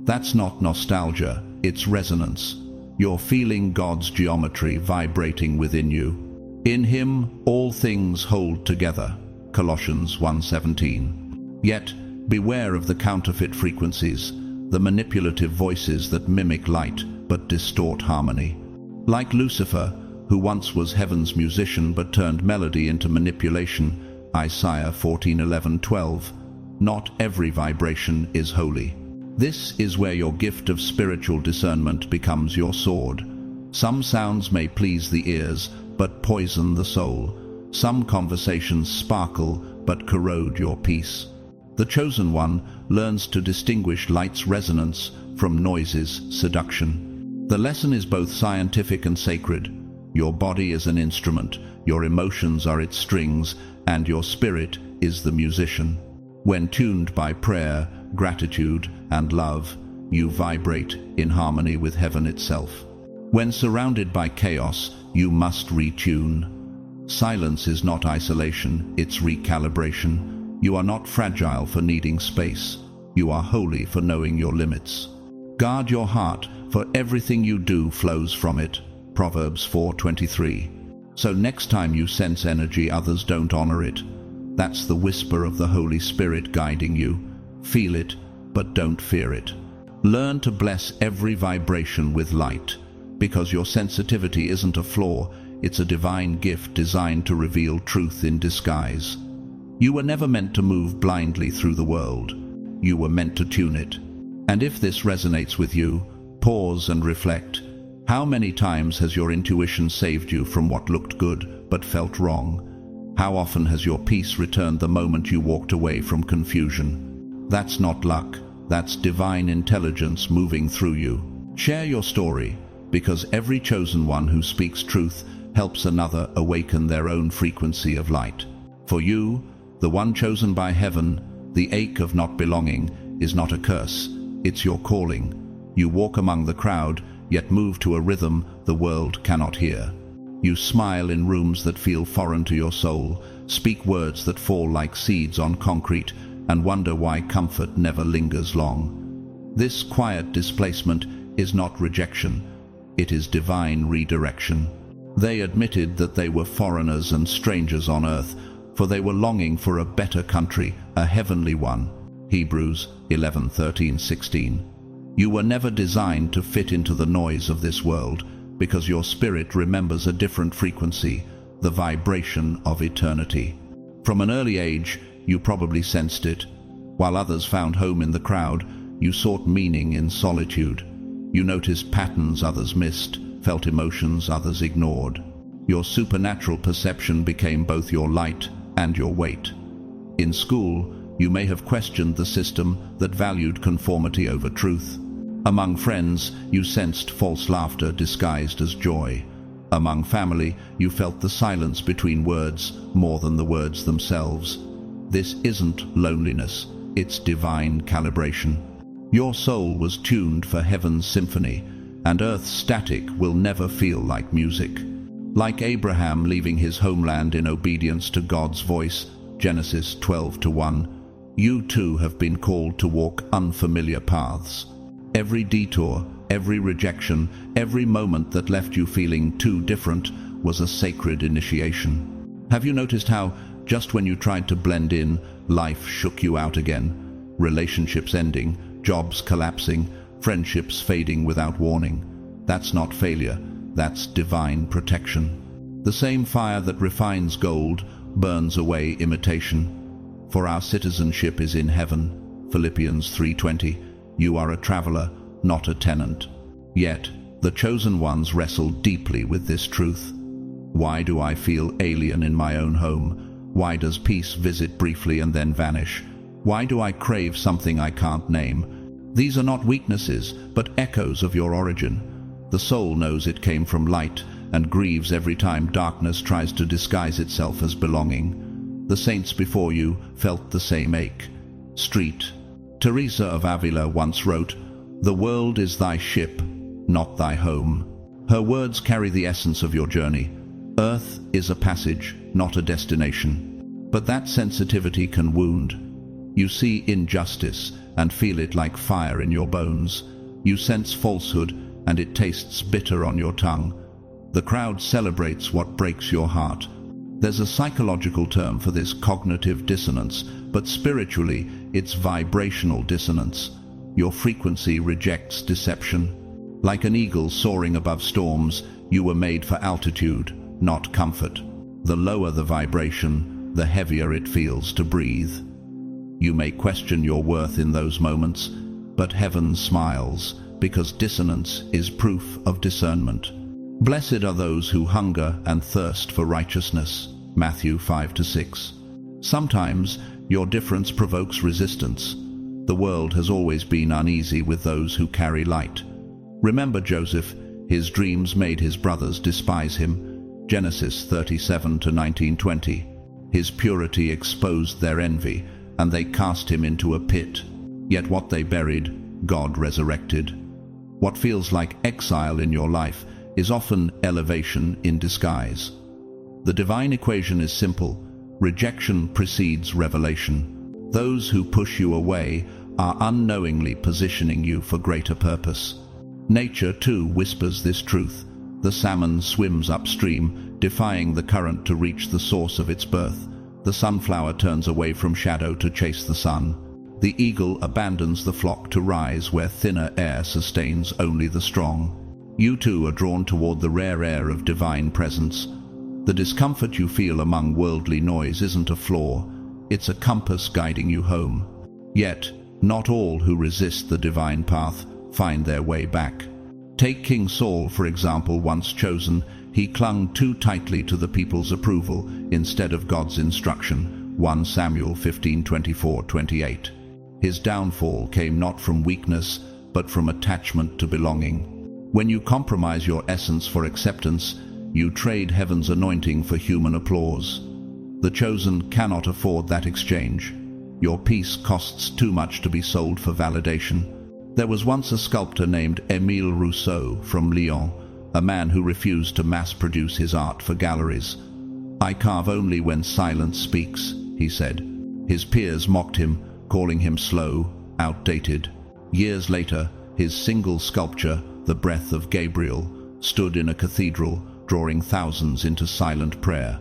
Speaker 1: that's not nostalgia, it's resonance. You're feeling God's geometry vibrating within you. In Him all things hold together, Colossians 1:17. Yet, beware of the counterfeit frequencies, the manipulative voices that mimic light but distort harmony. Like Lucifer, who once was heaven's musician but turned melody into manipulation, Isaiah 14:11-12, not every vibration is holy. This is where your gift of spiritual discernment becomes your sword. Some sounds may please the ears, but poison the soul. Some conversations sparkle, but corrode your peace. The chosen one learns to distinguish light's resonance from noise's seduction. The lesson is both scientific and sacred. Your body is an instrument, your emotions are its strings, and your spirit is the musician. When tuned by prayer, gratitude, and love, you vibrate in harmony with heaven itself. When surrounded by chaos, you must retune. Silence is not isolation, it's recalibration. You are not fragile for needing space. You are holy for knowing your limits. Guard your heart, for everything you do flows from it. Proverbs 4:23. So next time you sense energy others don't honor it, that's the whisper of the Holy Spirit guiding you. Feel it, but don't fear it. Learn to bless every vibration with light, because your sensitivity isn't a flaw, it's a divine gift designed to reveal truth in disguise. You were never meant to move blindly through the world. You were meant to tune it. And if this resonates with you, pause and reflect. How many times has your intuition saved you from what looked good but felt wrong? How often has your peace returned the moment you walked away from confusion? That's not luck, that's divine intelligence moving through you. Share your story, because every chosen one who speaks truth helps another awaken their own frequency of light. For you, the one chosen by heaven, the ache of not belonging is not a curse, it's your calling. You walk among the crowd, yet move to a rhythm the world cannot hear. You smile in rooms that feel foreign to your soul, speak words that fall like seeds on concrete, and wonder why comfort never lingers long. This quiet displacement is not rejection, it is divine redirection. They admitted that they were foreigners and strangers on earth, for they were longing for a better country, a heavenly one. Hebrews 11:13-16. You were never designed to fit into the noise of this world, because your spirit remembers a different frequency, the vibration of eternity. From an early age, you probably sensed it. While others found home in the crowd, you sought meaning in solitude. You noticed patterns others missed, felt emotions others ignored. Your supernatural perception became both your light and your weight. In school, you may have questioned the system that valued conformity over truth. Among friends, you sensed false laughter disguised as joy. Among family, you felt the silence between words more than the words themselves. This isn't loneliness, it's divine calibration. Your soul was tuned for heaven's symphony, and earth's static will never feel like music. Like Abraham leaving his homeland in obedience to God's voice, Genesis 12:1, you too have been called to walk unfamiliar paths. Every detour, every rejection, every moment that left you feeling too different was a sacred initiation. Have you noticed how, just when you tried to blend in, life shook you out again? Relationships ending, jobs collapsing, friendships fading without warning. That's not failure, that's divine protection. The same fire that refines gold burns away imitation. For our citizenship is in heaven. Philippians 3:20. You are a traveler, not a tenant. Yet, the chosen ones wrestle deeply with this truth. Why do I feel alien in my own home? Why does peace visit briefly and then vanish? Why do I crave something I can't name? These are not weaknesses, but echoes of your origin. The soul knows it came from light and grieves every time darkness tries to disguise itself as belonging. The saints before you felt the same ache. Street. Teresa of Avila once wrote, "The world is thy ship, not thy home." Her words carry the essence of your journey. Earth is a passage, not a destination. But that sensitivity can wound. You see injustice and feel it like fire in your bones. You sense falsehood and it tastes bitter on your tongue. The crowd celebrates what breaks your heart. There's a psychological term for this: cognitive dissonance, but spiritually it's vibrational dissonance. Your frequency rejects deception. Like an eagle soaring above storms, you were made for altitude, not comfort. The lower the vibration, the heavier it feels to breathe. You may question your worth in those moments, but heaven smiles, because dissonance is proof of discernment. Blessed are those who hunger and thirst for righteousness. Matthew 5-6. Sometimes your difference provokes resistance. The world has always been uneasy with those who carry light. Remember Joseph, his dreams made his brothers despise him. Genesis 37-19-20. His purity exposed their envy, and they cast him into a pit. Yet what they buried, God resurrected. What feels like exile in your life is often elevation in disguise. The divine equation is simple. Rejection precedes revelation. Those who push you away are unknowingly positioning you for greater purpose. Nature, too, whispers this truth. The salmon swims upstream, defying the current to reach the source of its birth. The sunflower turns away from shadow to chase the sun. The eagle abandons the flock to rise where thinner air sustains only the strong. You too are drawn toward the rare air of divine presence. The discomfort you feel among worldly noise isn't a flaw, it's a compass guiding you home. Yet, not all who resist the divine path find their way back. Take King Saul, for example. Once chosen, he clung too tightly to the people's approval instead of God's instruction. 1 Samuel 15:24-28. His downfall came not from weakness, but from attachment to belonging. When you compromise your essence for acceptance, you trade heaven's anointing for human applause. The chosen cannot afford that exchange. Your peace costs too much to be sold for validation. There was once a sculptor named Émile Rousseau from Lyon, a man who refused to mass-produce his art for galleries. "I carve only when silence speaks," he said. His peers mocked him, calling him slow, outdated. Years later, his single sculpture, The Breath of Gabriel, stood in a cathedral, drawing thousands into silent prayer.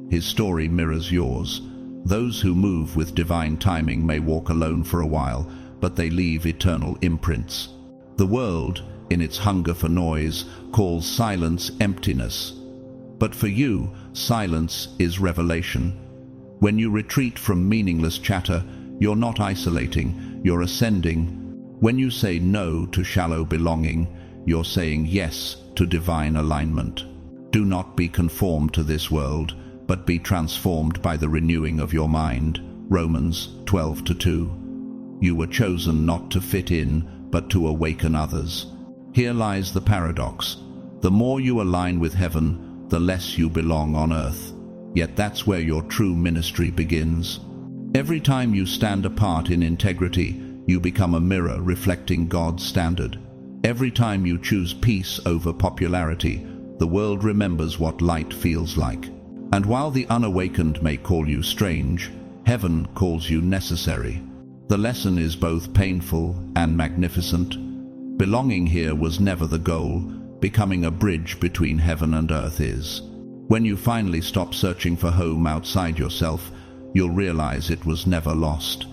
Speaker 1: His story mirrors yours. Those who move with divine timing may walk alone for a while, but they leave eternal imprints. The world, in its hunger for noise, calls silence emptiness. But for you, silence is revelation. When you retreat from meaningless chatter, you're not isolating, you're ascending. When you say no to shallow belonging, you're saying yes to divine alignment. Do not be conformed to this world, but be transformed by the renewing of your mind. Romans 12:2. You were chosen not to fit in, but to awaken others. Here lies the paradox. The more you align with heaven, the less you belong on earth. Yet that's where your true ministry begins. Every time you stand apart in integrity, you become a mirror reflecting God's standard. Every time you choose peace over popularity, the world remembers what light feels like. And while the unawakened may call you strange, heaven calls you necessary. The lesson is both painful and magnificent. Belonging here was never the goal. Becoming a bridge between heaven and earth is. When you finally stop searching for home outside yourself, you'll realize it was never lost.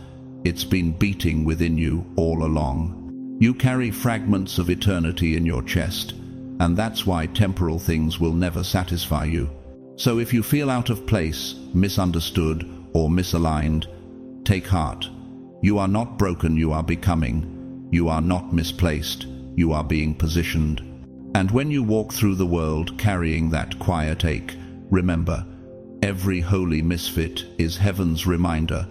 Speaker 1: It's been beating within you all along. You carry fragments of eternity in your chest, and that's why temporal things will never satisfy you. So if you feel out of place, misunderstood, or misaligned, take heart. You are not broken, you are becoming. You are not misplaced, you are being positioned. And when you walk through the world carrying that quiet ache, remember, every holy misfit is heaven's reminder